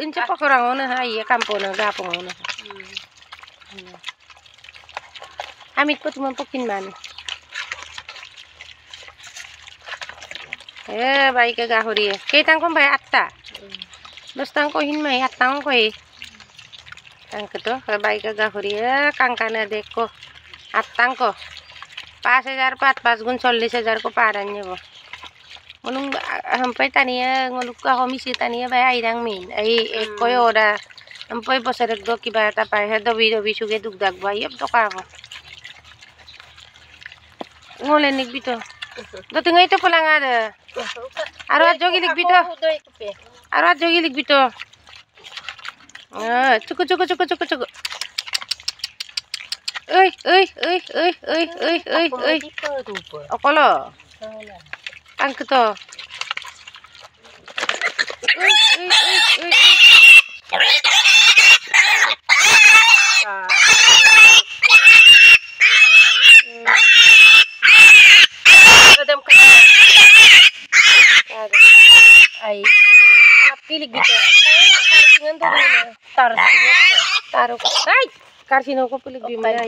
Ince pa kurang ngono iya kampung gapung ngono. Amit po tumampukin man. Baik ke gahuri. Kita ko bay atta. Basta ko hin may atang ko Tang keto baik ke gahuri kangkana deko atang ko. 5,000 5 গুণ 40,000 ko paran niyo. Ngunung hampay taniya nguluk ka komisi taniya bay airang min. Ay koyo ora hampay bosarek do kibata pa dobi suge dugdag ba yep to ka ko. Ngolen bito. Do tingay ito pala nga da. Arwat jogi bito. Arwat jogi bito. Cukup. Okolo. Ang keto. Ay, pilig dito. Taruh. Ay, karsino ko pilig di maya.